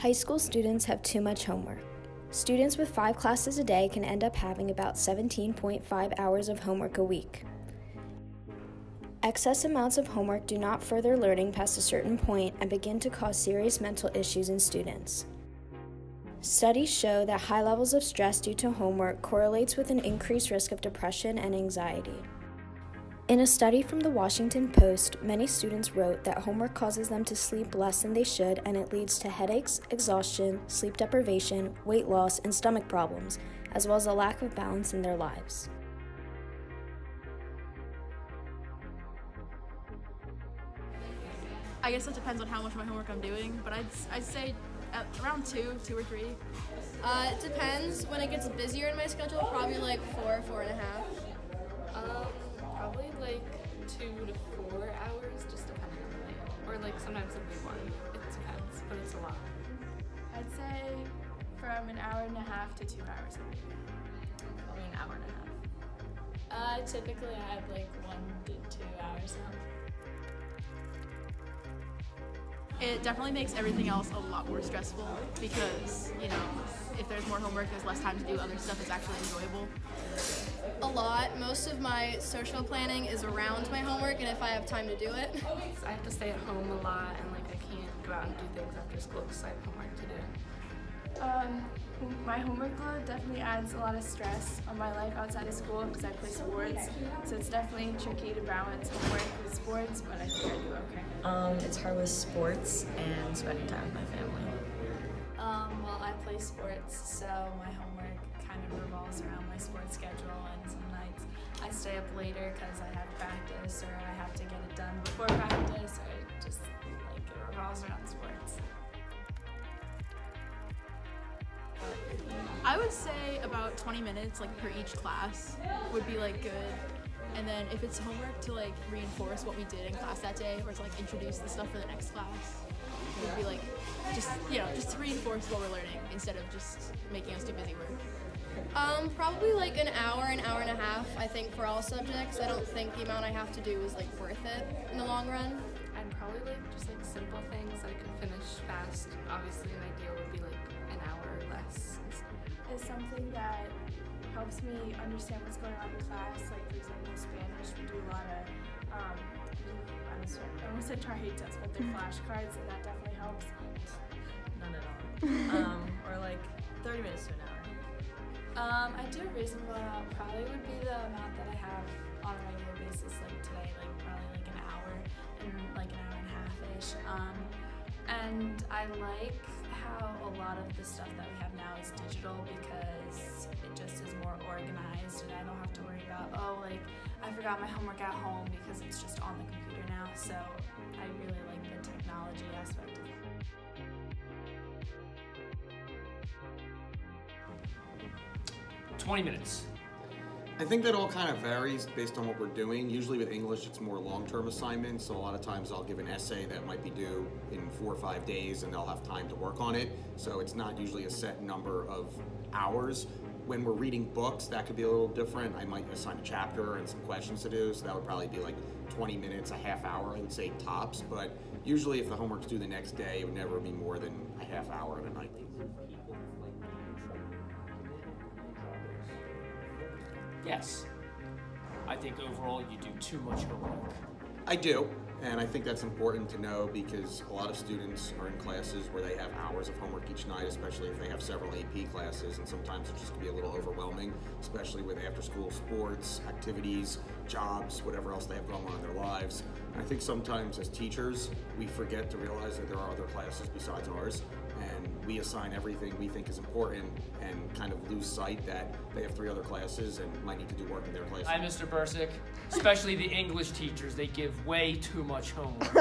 High school students have too much homework. Students with 5 classes a day can end up having about 17.5 hours of homework a week. Excess amounts of homework do not further learning past a certain point and begin to cause serious mental issues in students. Studies show that high levels of stress due to homework correlates with an increased risk of depression and anxiety. In a study from the Washington Post, many students wrote that homework causes them to sleep less than they should, and it leads to headaches, exhaustion, sleep deprivation, weight loss, and stomach problems, as well as a lack of balance in their lives. I guess it depends on how much of my homework I'm doing, but I'd say at around two or three. It depends. When it gets busier in my schedule, probably like 4.5. Probably like 2 to 4 hours, just depending on the day. Or like sometimes it'll be 1. It depends, but it's a lot. I'd say from an hour and a half to 2 hours a week. Probably an hour and a half. Typically I have like 1 to 2 hours now. It definitely makes everything else a lot more stressful because, if there's more homework, there's less time to do other stuff that's actually enjoyable. A lot. Most of my social planning is around my homework, and if I have time to do it. So I have to stay at home a lot, and like I can't go out and do things after school because I have homework to do. My homework load definitely adds a lot of stress on my life outside of school because I play sports. So it's definitely tricky to balance homework with sports, but I think I do okay. It's hard with sports and spending time with my family. Well, I play sports, so my homework kind of revolves around my sports schedule, and some nights I stay up later because I have practice or I have to get it done before practice, or it revolves around sports. I would say about 20 minutes per each class would be good. And then if it's homework to reinforce what we did in class that day or to introduce the stuff for the next class, it would be just to reinforce what we're learning instead of just making us do busy work. Probably an hour and a half, I think, for all subjects. I don't think the amount I have to do is worth it in the long run. And probably just simple things I could finish fast. Obviously an ideal would be an hour or less. It's something that helps me understand what's going on in class. For example, Spanish, we do a lot of, I almost said tarjetas, but they're flashcards, and that definitely helps. None at all. Or 30 minutes to an hour. I do a reasonable amount. Probably would be the amount that I have on a regular basis, today, probably an hour and an hour and a half-ish. And I like how a lot of the stuff that we have now is digital because it just is more organized, and I don't have to worry about, I forgot my homework at home because it's just on the computer now. So I really like the technology aspect of it. 20 minutes. I think that all kind of varies based on what we're doing. Usually with English, it's more long-term assignments, so a lot of times I'll give an essay that might be due in 4 or 5 days and they'll have time to work on it, so it's not usually a set number of hours. When we're reading books, that could be a little different. I might assign a chapter and some questions to do, so that would probably be 20 minutes, a half hour, I would say tops, but usually if the homework's due the next day, it would never be more than a half hour in a night. Yes. I think overall you do too much homework. I do, and I think that's important to know because a lot of students are in classes where they have hours of homework each night, especially if they have several AP classes, and sometimes it just can be a little overwhelming, especially with after-school sports, activities, jobs, whatever else they have going on in their lives. And I think sometimes as teachers, we forget to realize that there are other classes besides ours, and we assign everything we think is important and kind of lose sight that they have 3 other classes and might need to do work in their classes. Hi, Mr. Bursick. Especially the English teachers, they give way too much homework.